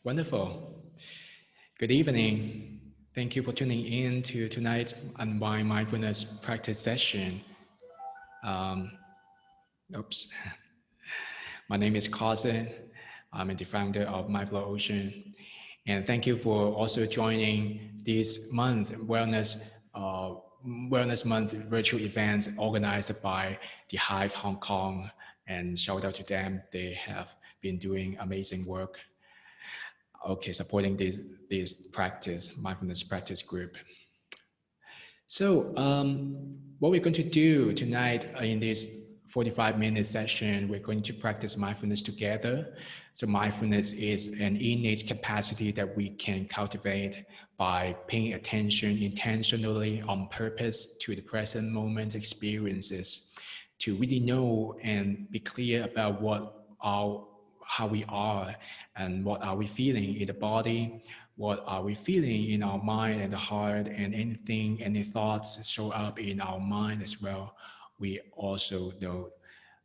Wonderful. Good evening. Thank you for tuning in to tonight's Unwind Mindfulness practice session. My name is Karson. I'm the founder of MindfulOcean. And thank you for also joining this month Wellness Month virtual event organized by the Hive Hong Kong. And shout out to them. They have been doing amazing work. Supporting this practice, mindfulness practice group. So what we're going to do tonight in this 45-minute session, we're going to practice mindfulness together. So mindfulness is an innate capacity that we can cultivate by paying attention intentionally on purpose to the present moment experiences, to really know and be clear about how we are and what are we feeling in the body, what are we feeling in our mind and the heart, and any thoughts show up in our mind as well, we also know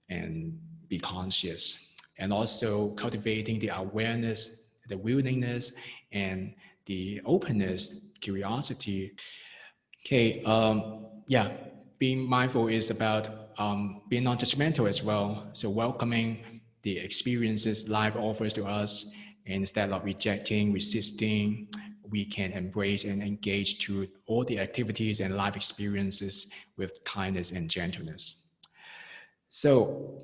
and be conscious. And also cultivating the awareness, the willingness, and the openness, curiosity. Being mindful is about being non-judgmental as well. So welcoming the experiences life offers to us, and instead of rejecting, resisting, we can embrace and engage to all the activities and life experiences with kindness and gentleness. So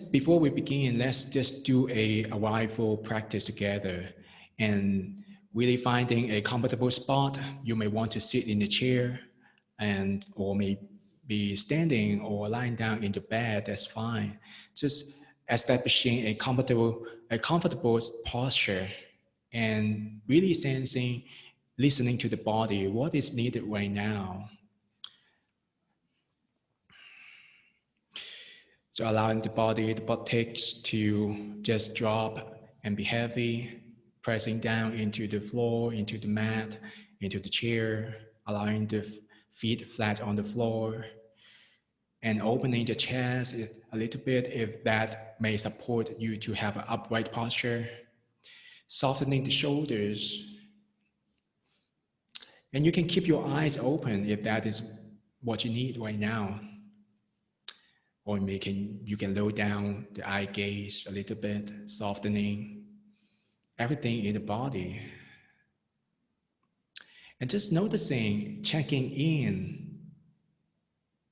before we begin, let's just do a arrival practice together, and really finding a comfortable spot. You may want to sit in a chair or may be standing or lying down in the bed, that's fine. Just establishing a comfortable posture and really sensing, listening to the body, what is needed right now. So allowing the buttocks to just drop and be heavy, pressing down into the floor, into the mat, into the chair, allowing the feet flat on the floor, and opening the chest a little bit if that may support you to have an upright posture, softening the shoulders. And you can keep your eyes open if that is what you need right now. Or you can lower down the eye gaze a little bit, softening everything in the body. And just noticing, checking in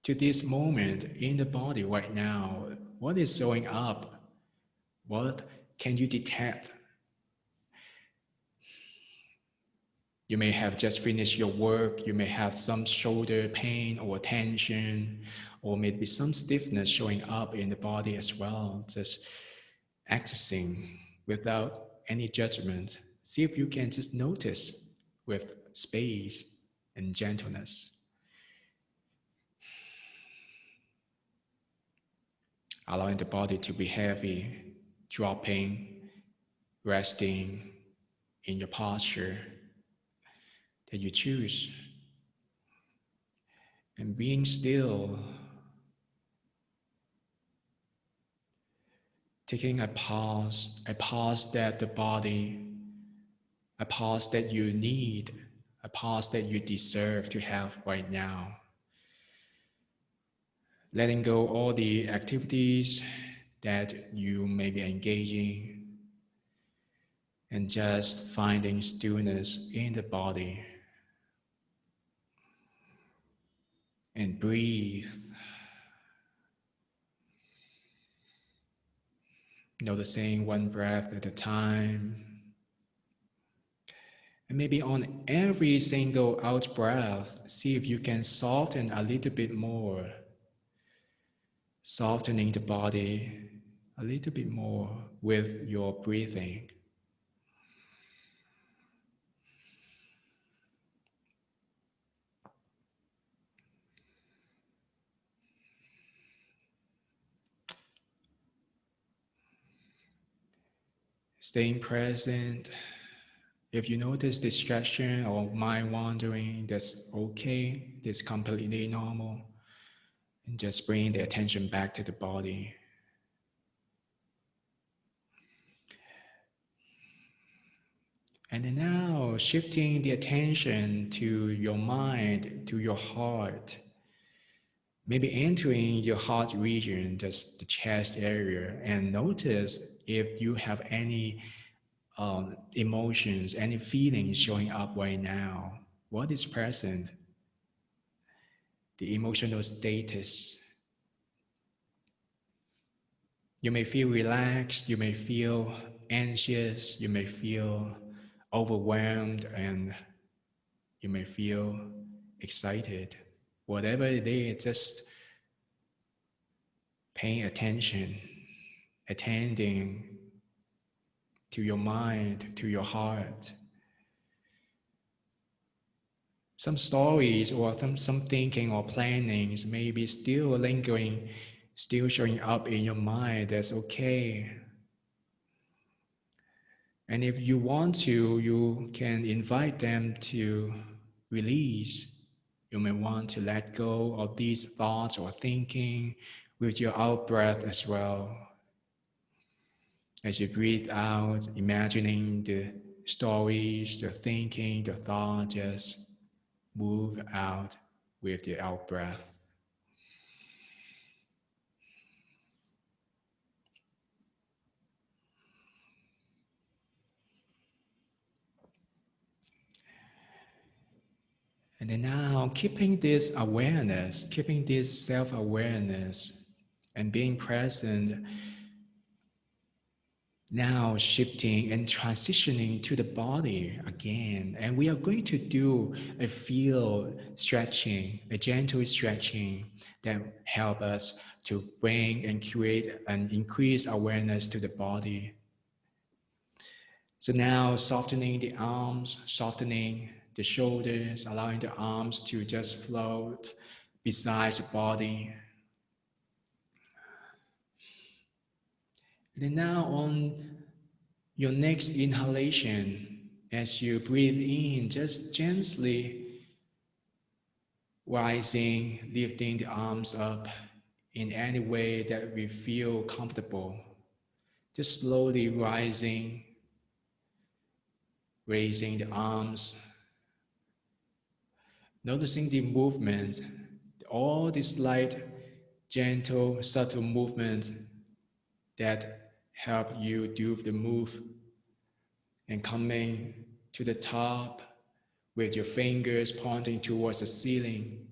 to this moment in the body right now. What is showing up? What can you detect? You may have just finished your work. You may have some shoulder pain or tension, or maybe some stiffness showing up in the body as well. Just accessing without any judgment. See if you can just notice with space and gentleness. Allowing the body to be heavy, dropping, resting in your posture that you choose. And being still, taking a pause that the body, a pause that you need, a pause that you deserve to have right now. Letting go all the activities that you may be engaging, and just finding stillness in the body. And breathe. Noticing one breath at a time. And maybe on every single out breath, see if you can soften a little bit more. Softening the body a little bit more with your breathing. Staying present. If you notice distraction or mind wandering, that's okay. That's completely normal. And just bring the attention back to the body. And then now shifting the attention to your mind, to your heart. Maybe entering your heart region, just the chest area, and notice if you have any emotions, any feelings showing up right now. What is present? The emotional status. You may feel relaxed, you may feel anxious, you may feel overwhelmed, and you may feel excited. Whatever it is, just paying attention, attending to your mind, to your heart. Some stories or some thinking or plannings may be still lingering, still showing up in your mind. That's okay. And if you want to, you can invite them to release. You may want to let go of these thoughts or thinking with your out breath as well. As you breathe out, imagining the stories, the thinking, the thought, just move out with the out breath. And then now, keeping this awareness, keeping this self-awareness and being present, now shifting and transitioning to the body again. And we are going to do a field stretching, a gentle stretching that help us to bring and create and increase awareness to the body. So now softening the arms, softening the shoulders, allowing the arms to just float beside the body. And then now on your next inhalation, as you breathe in, just gently rising, lifting the arms up in any way that we feel comfortable. Just slowly rising, raising the arms, noticing the movement, all these light, gentle, subtle movements that help you do the move, and coming to the top with your fingers pointing towards the ceiling.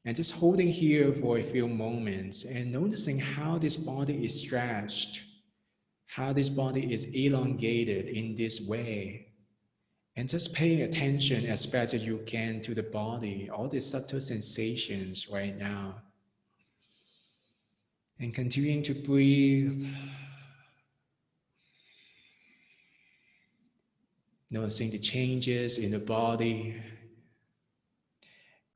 And just holding here for a few moments and noticing how this body is stretched, how this body is elongated in this way. And just paying attention as best as you can to the body, all these subtle sensations right now. And continuing to breathe, noticing the changes in the body.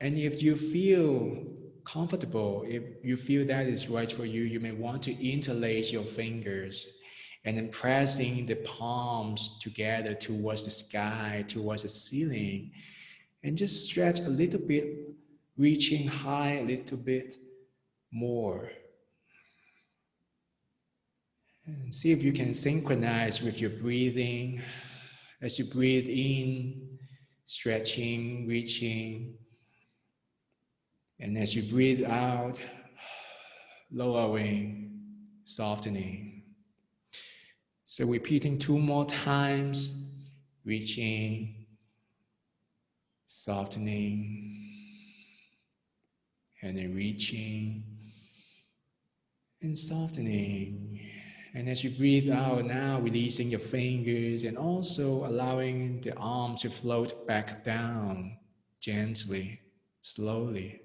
And if you feel comfortable, if you feel that is right for you, you may want to interlace your fingers and then pressing the palms together towards the sky, towards the ceiling, and just stretch a little bit, reaching high a little bit more. And see if you can synchronize with your breathing. As you breathe in, stretching, reaching, and as you breathe out, lowering, softening. So repeating 2 more times, reaching, softening, and then reaching and softening. And as you breathe out now, releasing your fingers and also allowing the arms to float back down gently, slowly.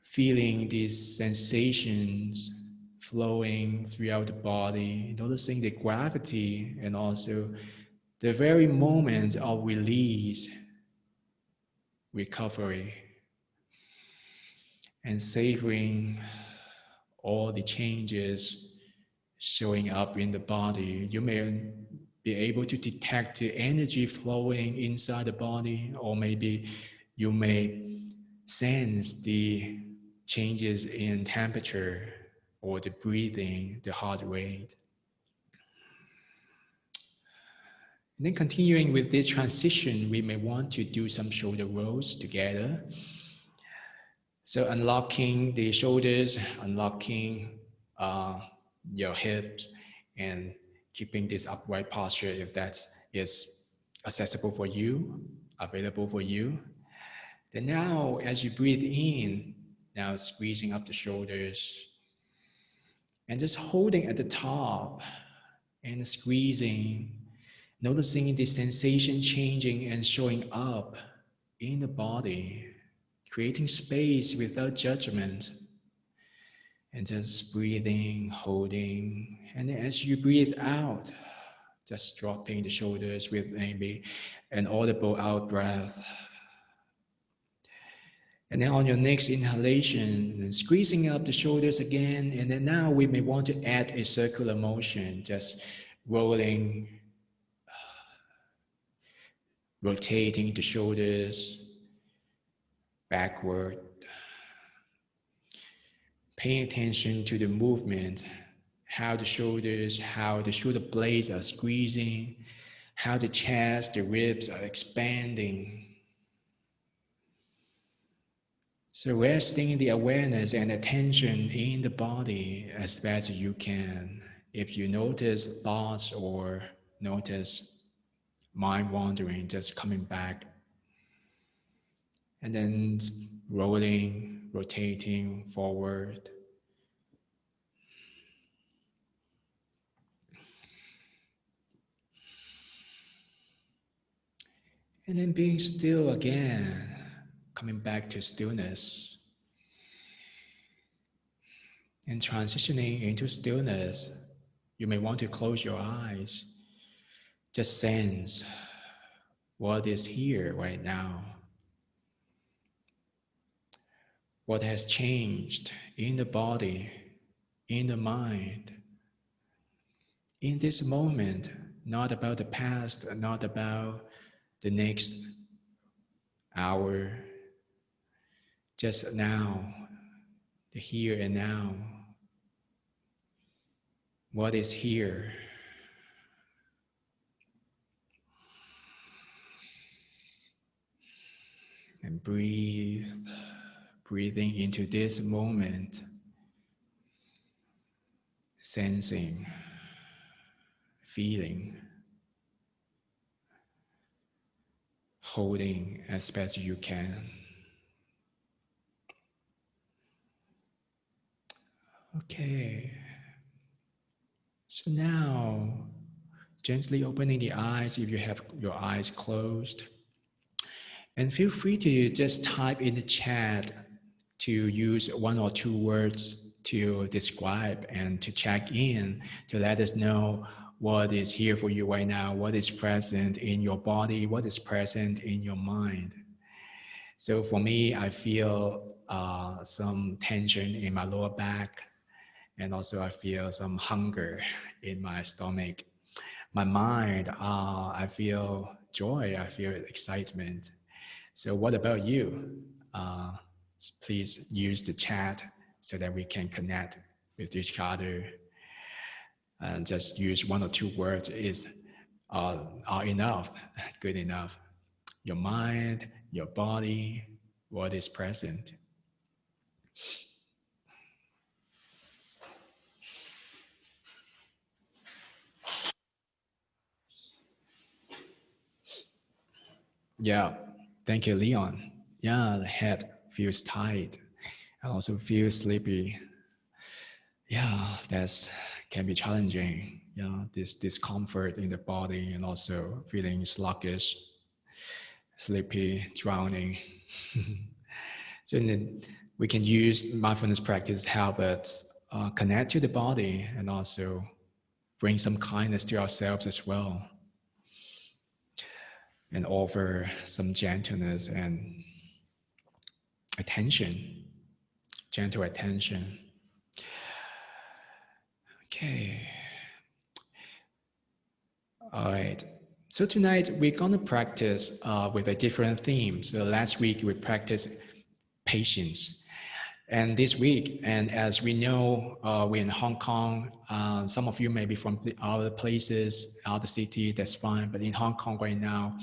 Feeling these sensations flowing throughout the body, noticing the gravity and also the very moment of release, recovery, and savoring all the changes showing up in the body. You may be able to detect the energy flowing inside the body, or maybe you may sense the changes in temperature or the breathing, the heart rate. then continuing with this transition, we may want to do some shoulder rolls together. So unlocking the shoulders, unlocking your hips, and keeping this upright posture if that is accessible for you, available for you. Then now, as you breathe in, now squeezing up the shoulders and just holding at the top and squeezing, noticing the sensation changing and showing up in the body, creating space without judgment. And just breathing, holding, and as you breathe out, just dropping the shoulders with maybe an audible out breath. And then on your next inhalation, squeezing up the shoulders again. And then now we may want to add a circular motion, just rolling, rotating the shoulders backward. Paying attention to the movement, how the shoulder blades are squeezing, how the chest, the ribs are expanding. So resting the awareness and attention in the body as best as you can. If you notice thoughts or notice mind wandering, just coming back. And then rolling, rotating forward. And then being still again, coming back to stillness. And transitioning into stillness, you may want to close your eyes. Just sense what is here right now. What has changed in the body, in the mind, in this moment, not about the past, not about the next hour, just now, the here and now. What is here? And breathe, breathing into this moment, sensing, feeling, holding as best you can. Okay. So now, gently opening the eyes if you have your eyes closed. And feel free to just type in the chat to use one or two words to describe and to check in, to let us know what is here for you right now, what is present in your body, what is present in your mind. So for me, I feel some tension in my lower back, and also I feel some hunger in my stomach. My mind, I feel joy, I feel excitement. So what about you? Please use the chat so that we can connect with each other. And just use one or two words are enough, good enough. Your mind, your body, what is present. Yeah, thank you, Leon. Yeah, the head feels tight. I also feel sleepy. Yeah, that can be challenging. Yeah, this discomfort in the body and also feeling sluggish, sleepy, drowning. So then we can use mindfulness practice to help us connect to the body and also bring some kindness to ourselves as well, and offer some gentleness and attention, gentle attention. Okay. All right. So tonight we're going to practice with a different theme. So last week we practiced patience. And this week, and as we know, we're in Hong Kong. Some of you may be from other places, other cities, that's fine. But in Hong Kong right now,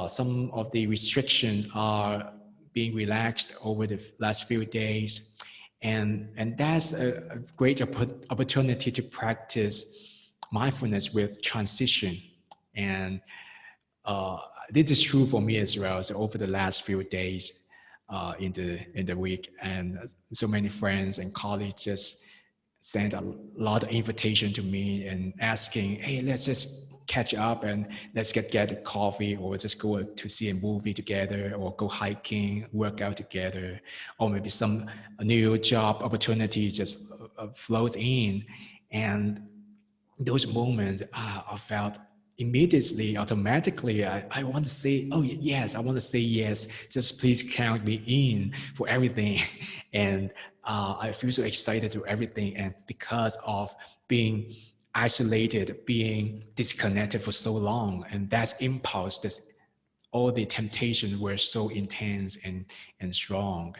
some of the restrictions are being relaxed over the last few days. And that's a great opportunity to practice mindfulness with transition. And this is true for me as well. So over the last few days, in the week, and so many friends and colleagues just sent a lot of invitation to me and asking, hey, let's just catch up and let's get a coffee, or just go to see a movie together, or go hiking, work out together, or maybe some new job opportunity just flows in. And those moments, I felt immediately, automatically, I want to say, oh yes, I want to say yes. Just please count me in for everything. And I feel so excited to everything. And because of being isolated, being disconnected for so long, and that's impulse, that's all the temptations were so intense and strong.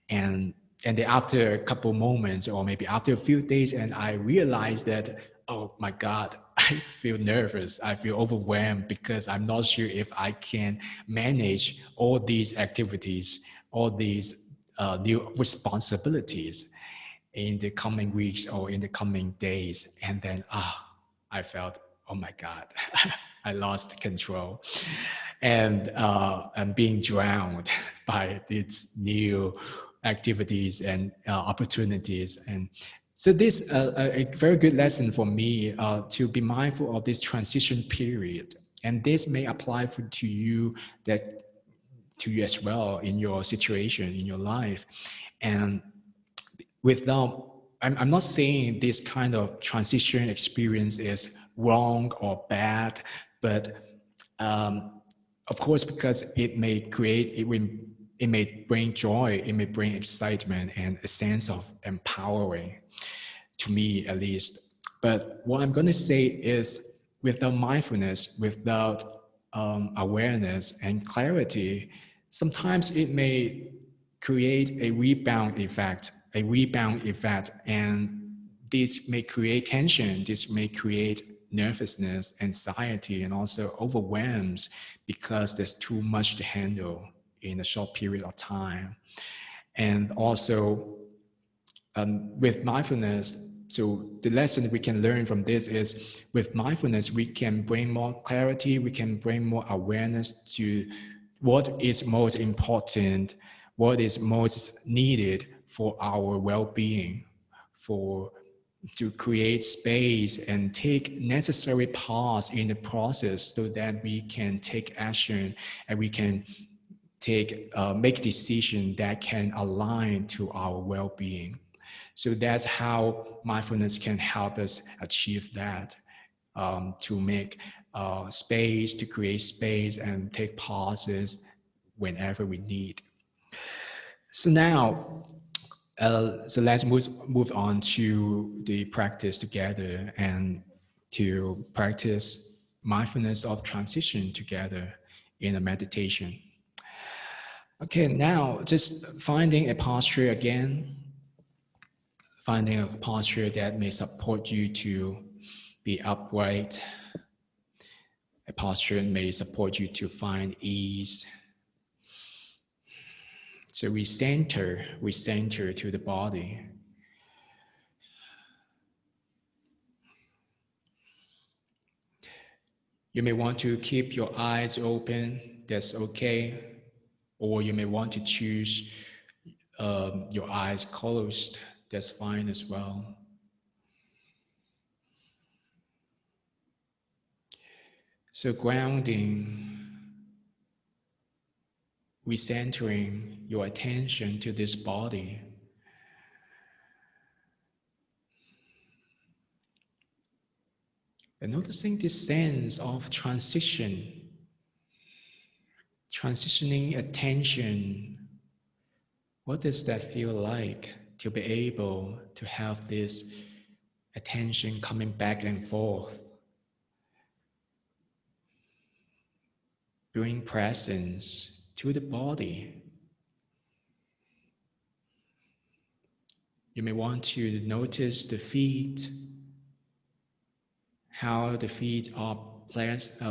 And then after a couple moments, or maybe after a few days, and I realized that, oh my God, I feel nervous. I feel overwhelmed because I'm not sure if I can manage all these activities, all these new responsibilities in the coming weeks or in the coming days. And then, I felt, oh my God, I lost control. And I'm being drowned by these new activities and opportunities. And so this a very good lesson for me to be mindful of this transition period. And this may apply to you as well in your situation, in your life. And without, I'm not saying this kind of transition experience is wrong or bad, but of course, because it may bring joy, it may bring excitement and a sense of empowering, to me at least. But what I'm going to say is, without mindfulness, without awareness and clarity, sometimes it may create a rebound effect, and this may create tension, this may create nervousness, anxiety, and also overwhelms, because there's too much to handle in a short period of time. And also, with mindfulness, so the lesson we can learn from this is, with mindfulness, we can bring more clarity, we can bring more awareness to what is most important, what is most needed for our well-being, to create space and take necessary pause in the process, so that we can take action and we can make decisions that can align to our well-being. So that's how mindfulness can help us achieve that, to make space, to create space and take pauses whenever we need. So now, so let's move on to the practice together, and to practice mindfulness of transition together in a meditation. Okay, now just finding a posture again, finding a posture that may support you to be upright. A posture may support you to find ease. So we center to the body. You may want to keep your eyes open, that's okay. Or you may want to choose your eyes closed, that's fine as well. So grounding, recentering your attention to this body. And noticing this sense of transitioning attention. What does that feel like to be able to have this attention coming back and forth? Bring presence to the body. You may want to notice the feet, how the feet are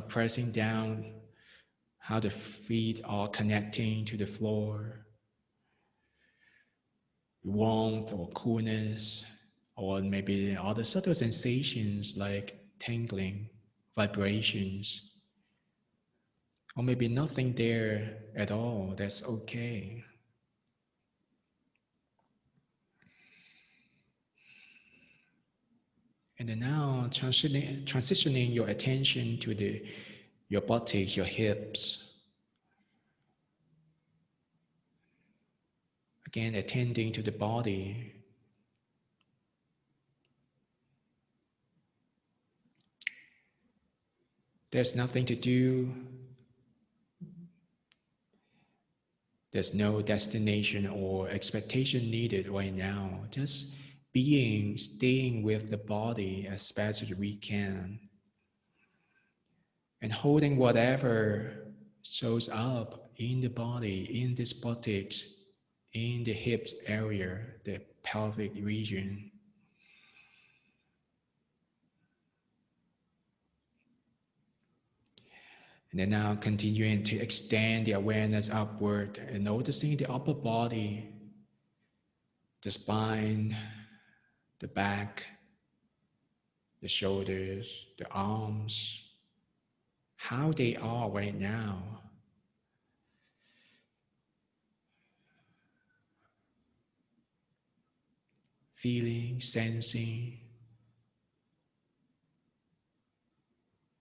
pressing down, how the feet are connecting to the floor, warmth or coolness, or maybe other subtle sensations like tingling, vibrations, or maybe nothing there at all. That's okay. And then now transitioning your attention to your buttocks, your hips. Again, attending to the body. There's nothing to do. There's no destination or expectation needed right now. Just being, staying with the body as best as we can. And holding whatever shows up in the body, in this buttocks, in the hips area, the pelvic region. And then now continuing to extend the awareness upward and noticing the upper body, the spine, the back, the shoulders, the arms, how they are right now. Feeling, sensing.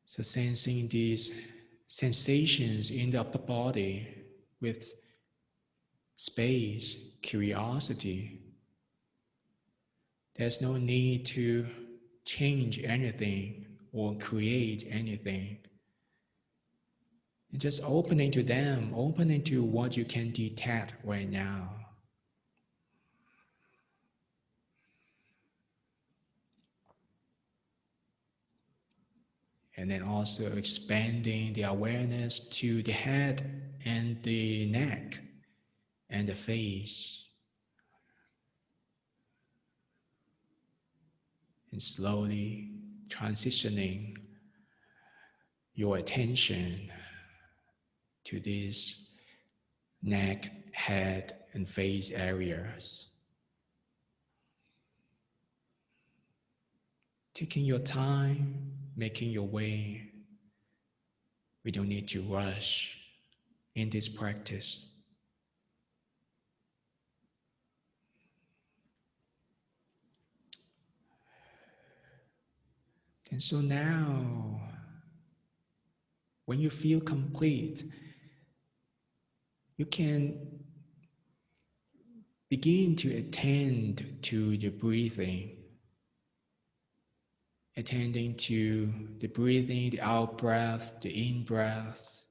So sensing these sensations in the upper body with space, curiosity. There's no need to change anything or create anything. And just opening to them, opening to what you can detect right now. And then also expanding the awareness to the head and the neck and the face. And slowly transitioning your attention to these neck, head, and face areas. Taking your time, making your way. We don't need to rush in this practice. And so now, when you feel complete, you can begin to attend to the breathing, attending to the breathing, the out breath, the in breath.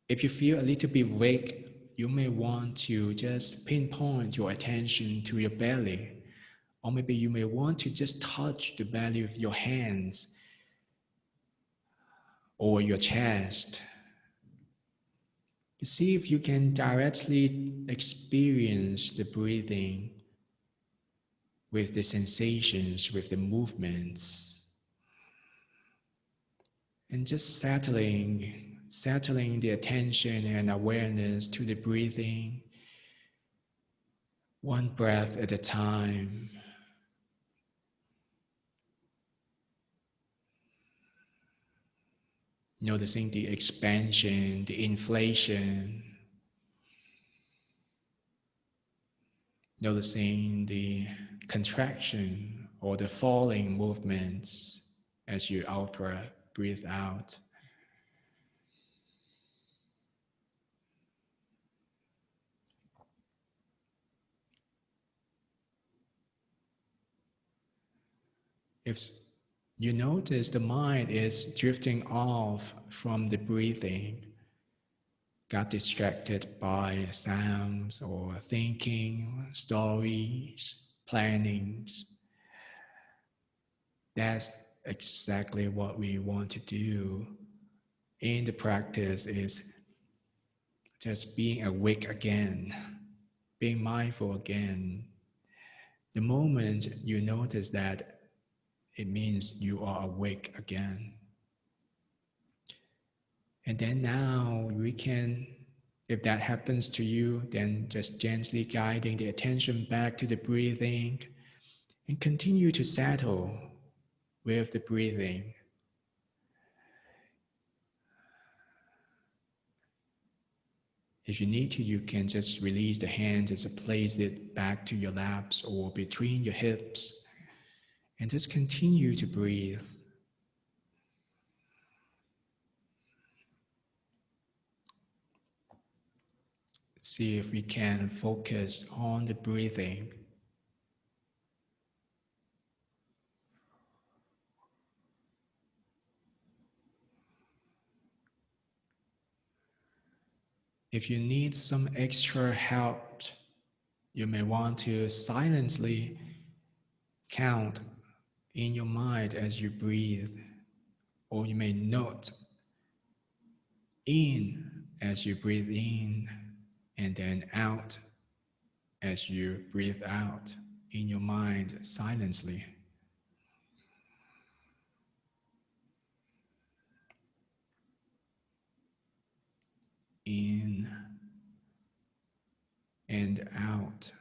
If you feel a little bit weak, you may want to just pinpoint your attention to your belly, or maybe you may want to just touch the belly with your hands or your chest. To see if you can directly experience the breathing with the sensations, with the movements. And just settling the attention and awareness to the breathing, one breath at a time. Noticing the expansion, the inflation. Noticing the contraction or the falling movements as you out-breath, breathe out. If you notice the mind is drifting off from the breathing, got distracted by sounds or thinking, stories, plannings, that's exactly what we want to do in the practice, is just being awake again, being mindful again. The moment you notice that, it means you are awake again. And then now we can, if that happens to you, then just gently guiding the attention back to the breathing and continue to settle with the breathing. If you need to, you can just release the hand, just place it back to your laps or between your hips, and just continue to breathe. See if we can focus on the breathing. If you need some extra help, you may want to silently count in your mind as you breathe, or you may note in as you breathe in, and then out as you breathe out in your mind silently. In and out.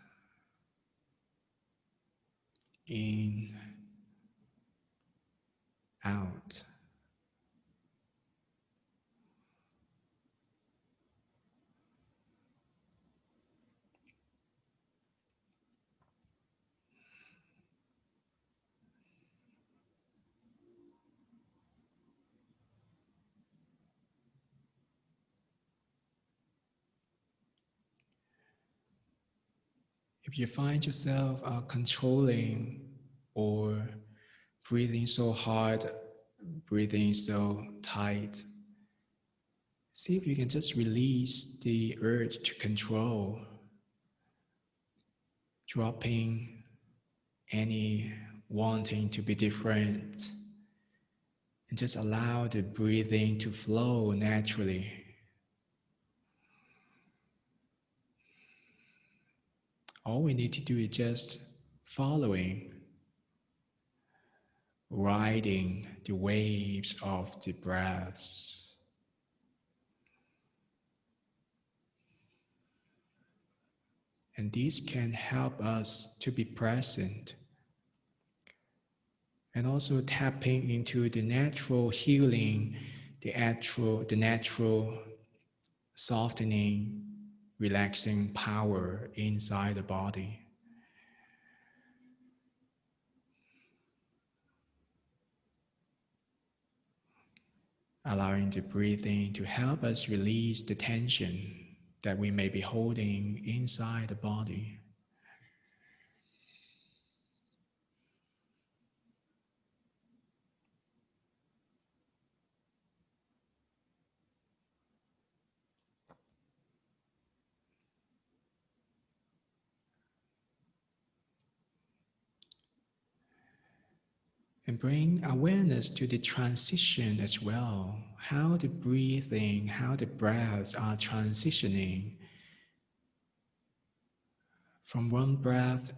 In, out. If you find yourself controlling or breathing so hard, breathing so tight, see if you can just release the urge to control, dropping any wanting to be different, and just allow the breathing to flow naturally. All we need to do is just following, riding the waves of the breaths. And these can help us to be present and also tapping into the natural healing, the natural softening, relaxing power inside the body. Allowing the breathing to help us release the tension that we may be holding inside the body. And bring awareness to the transition as well, how the breathing, how the breaths are transitioning from one breath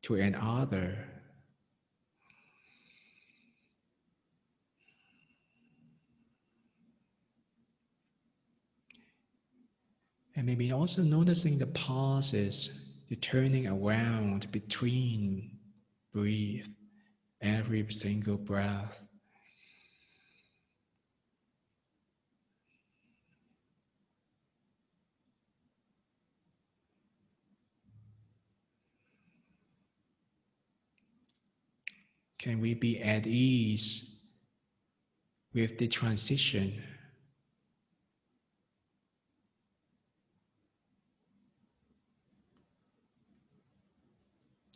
to another. And maybe also noticing the pauses, the turning around between breath, every single breath. Can we be at ease with the transition?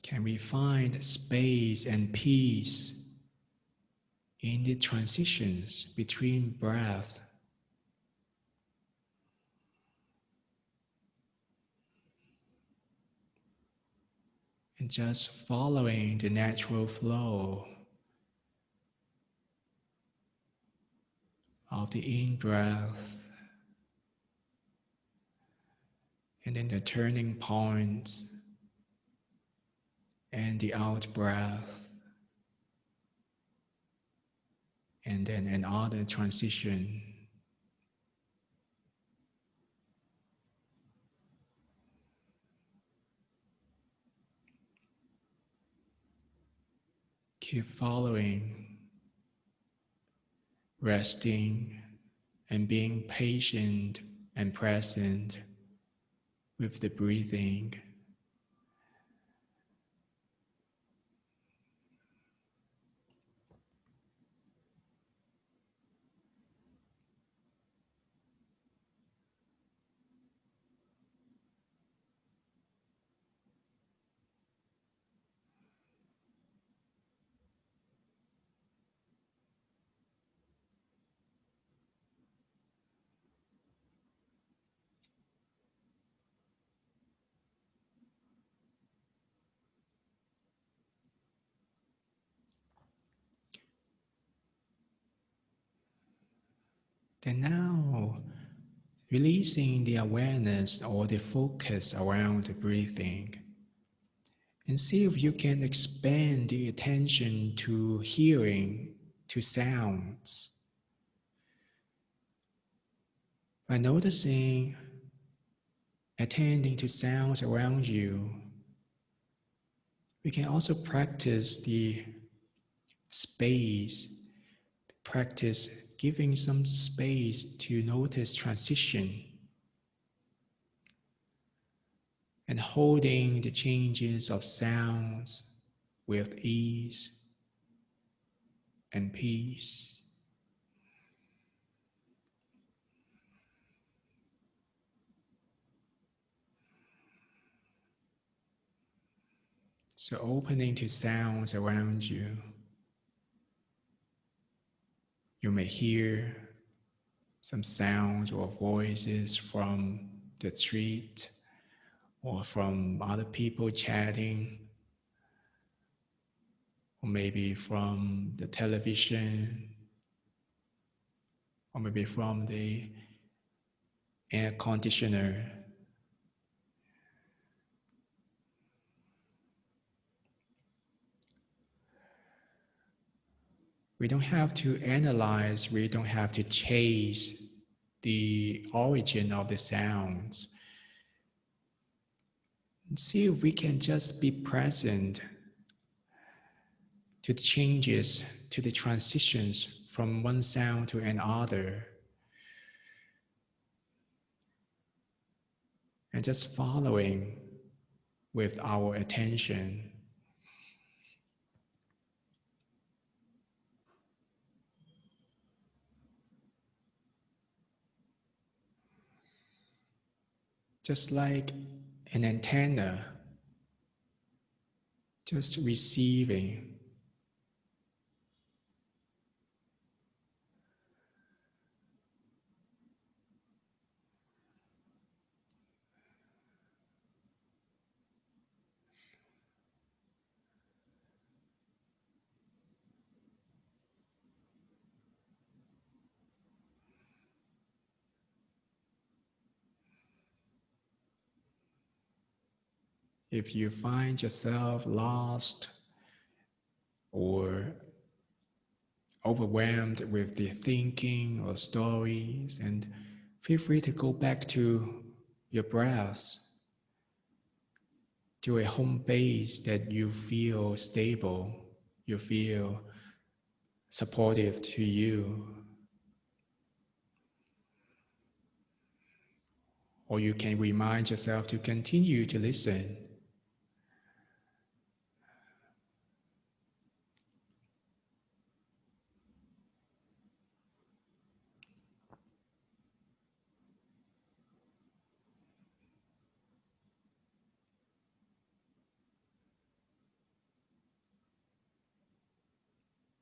Can we find space and peace in the transitions between breaths? And just following the natural flow of the in-breath and then the turning points and the out breath, and then another transition. Keep following, resting and being patient and present with the breathing. Then now, releasing the awareness or the focus around the breathing, and see if you can expand the attention to hearing, to sounds. By noticing, attending to sounds around you, we can also practice the space, practice giving some space to notice transition and holding the changes of sounds with ease and peace. So opening to sounds around you, you may hear some sounds or voices from the street or from other people chatting, or maybe from the television, or maybe from the air conditioner. We don't have to analyze, we don't have to chase the origin of the sounds. See if we can just be present to the changes, to the transitions from one sound to another. And just following with our attention. Just like an antenna, just receiving. If you find yourself lost or overwhelmed with the thinking or stories, and feel free to go back to your breaths, to a home base that you feel stable, you feel supportive to you. Or you can remind yourself to continue to listen.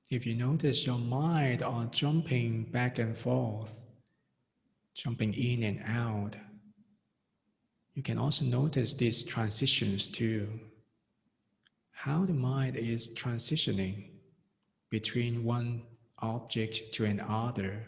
If you notice your mind are jumping back and forth, jumping in and out, you can also notice these transitions too. How the mind is transitioning between one object to another.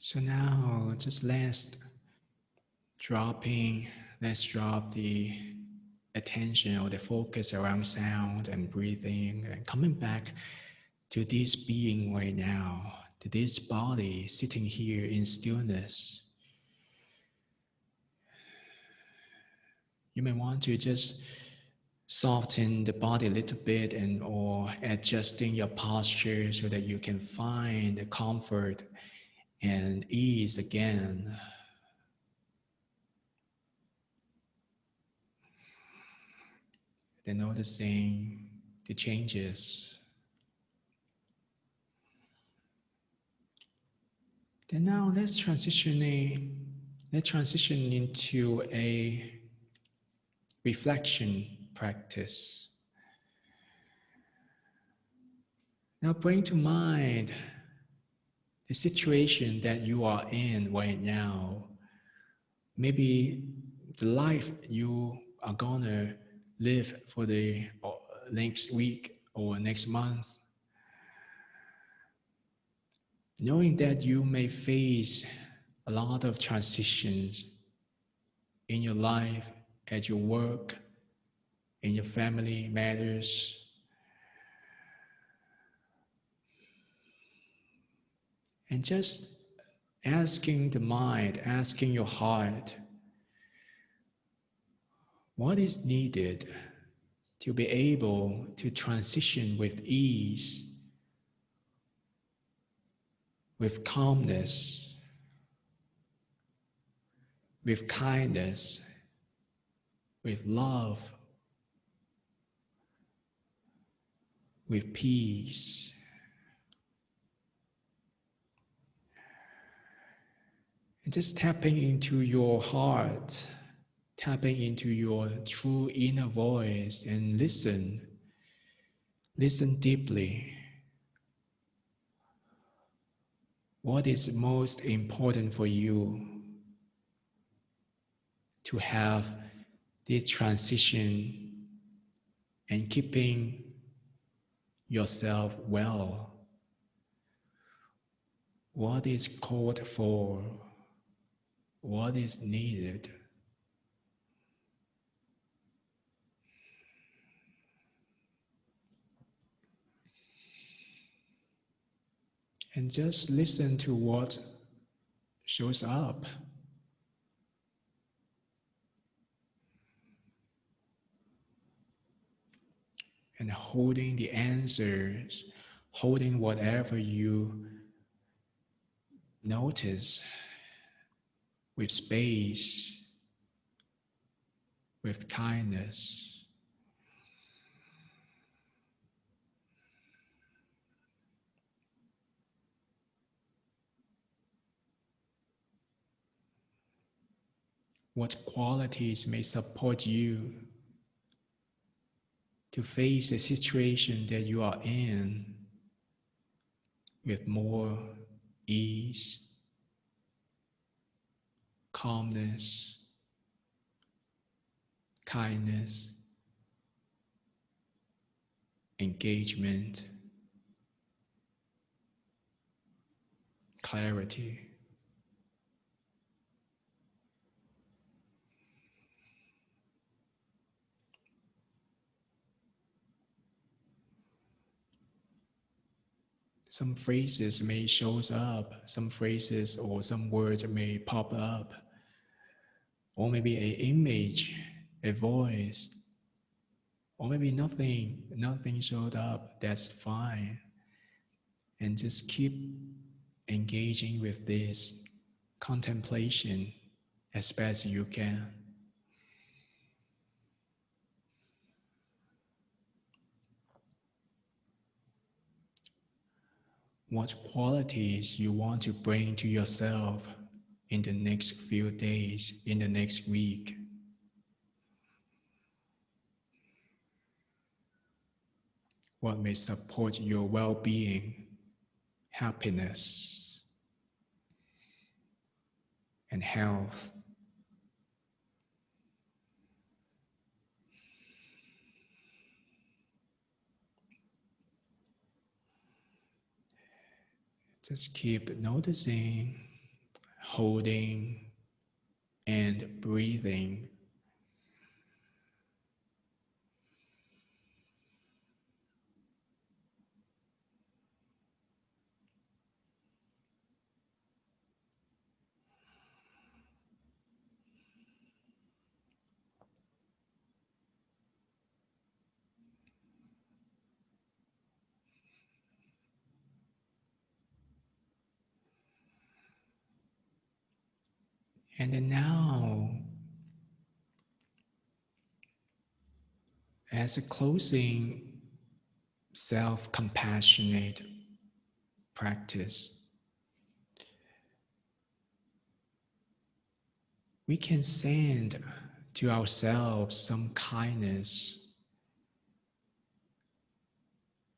So now just let's drop the attention or the focus around sound and breathing and coming back to this being right now, to this body sitting here in stillness. You may want to just soften the body a little bit and or adjusting your posture so that you can find the comfort and ease again. Then noticing the changes. Then now let's transition into a reflection practice. Now bring to mind the situation that you are in right now. Maybe the life you are gonna live for the next week or next month. Knowing that you may face a lot of transitions in your life, at your work, in your family matters. And just asking the mind, asking your heart, what is needed to be able to transition with ease, with calmness, with kindness, with love, with peace. And just tapping into your heart, tapping into your true inner voice and listen deeply. What is most important for you to have this transition and keeping yourself well? What is called for? What is needed? And just listen to what shows up. And holding the answers, holding whatever you notice with space, with kindness. What qualities may support you to face the situation that you are in with more ease, calmness, kindness, engagement, clarity. Some phrases may show up, some phrases or some words may pop up, or maybe an image, a voice, or maybe nothing showed up. That's fine. And just keep engaging with this contemplation as best you can. What qualities you want to bring to yourself in the next few days, in the next week. What may support your well-being, happiness, and health. Just keep noticing holding, and breathing. And then now, as a closing self-compassionate practice, we can send to ourselves some kindness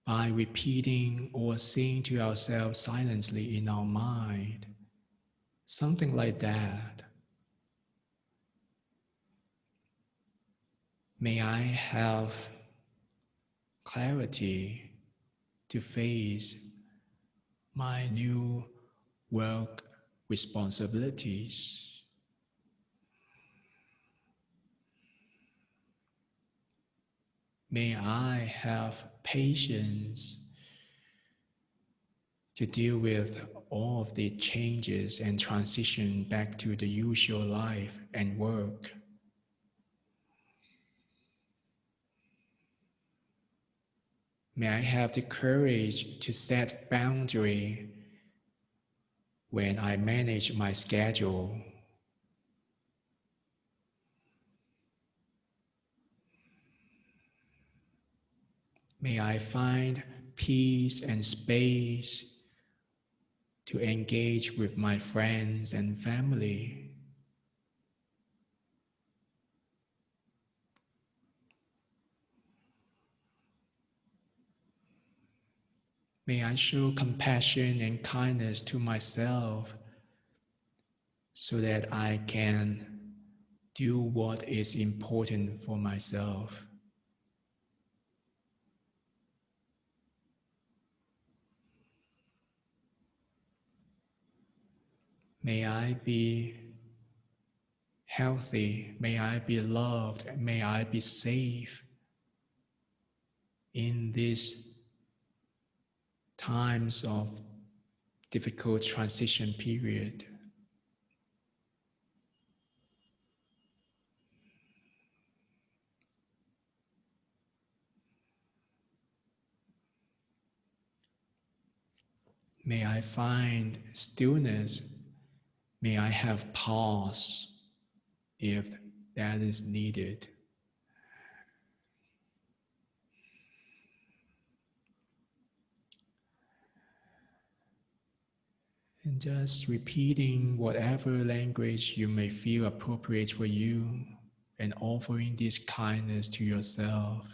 by repeating or saying to ourselves silently in our mind, something like that. May I have clarity to face my new work responsibilities. May I have patience to deal with all of the changes and transition back to the usual life and work. May I have the courage to set boundaries when I manage my schedule. May I find peace and space to engage with my friends and family. May I show compassion and kindness to myself so that I can do what is important for myself. May I be healthy, may I be loved, may I be safe in these times of difficult transition period. May I find stillness, may I have pause if that is needed. And just repeating whatever language you may feel appropriate for you and offering this kindness to yourself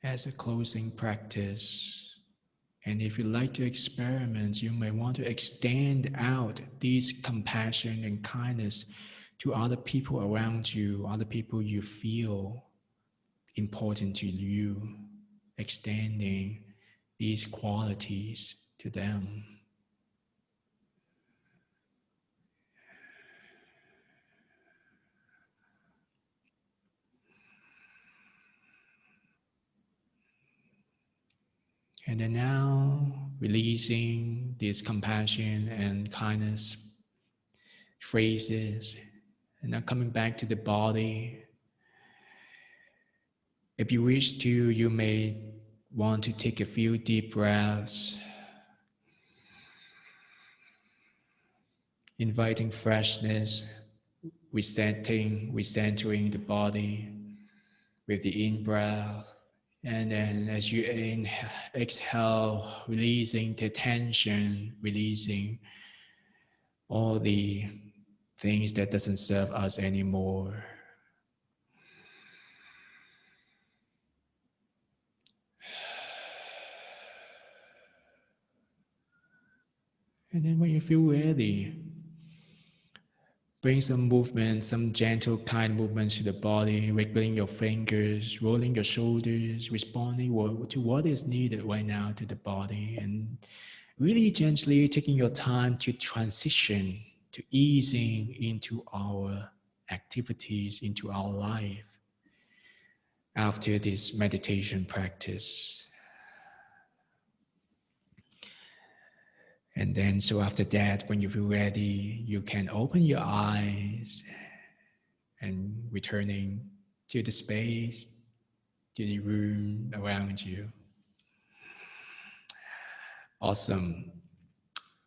as a closing practice. And if you like to experiment, you may want to extend out this compassion and kindness to other people around you, other people you feel important to you, extending these qualities to them. And then now, releasing this compassion and kindness phrases, and now coming back to the body. If you wish to, you may want to take a few deep breaths, inviting freshness, recentering the body with the in-breath. And then as you exhale, releasing the tension, releasing all the things that doesn't serve us anymore. And then when you feel ready, bring some movement, some gentle, kind movements to the body, wiggling your fingers, rolling your shoulders, responding to what is needed right now to the body. And really gently taking your time to transition, to easing into our activities, into our life after this meditation practice. And then, so after that, when you feel ready, you can open your eyes and returning to the space, to the room around you. Awesome.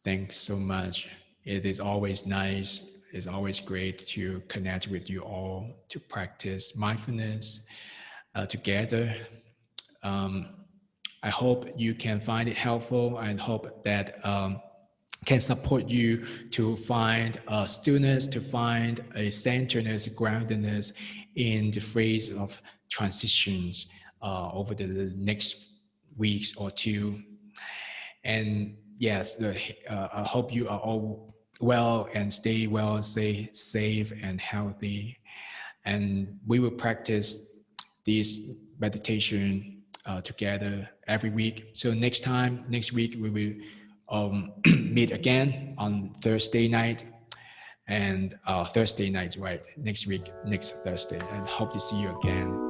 Thanks so much. It is always nice. It's always great to connect with you all, to practice mindfulness together. I hope you can find it helpful. I hope that can support you to find stillness, to find a centeredness, groundedness in the phase of transitions over the next weeks or two. And yes, I hope you are all well and stay well, stay safe and healthy. And we will practice this meditation together every week. So next week, we will meet again on Thursday night. And Thursday night, right? Next week, next Thursday. And hope to see you again.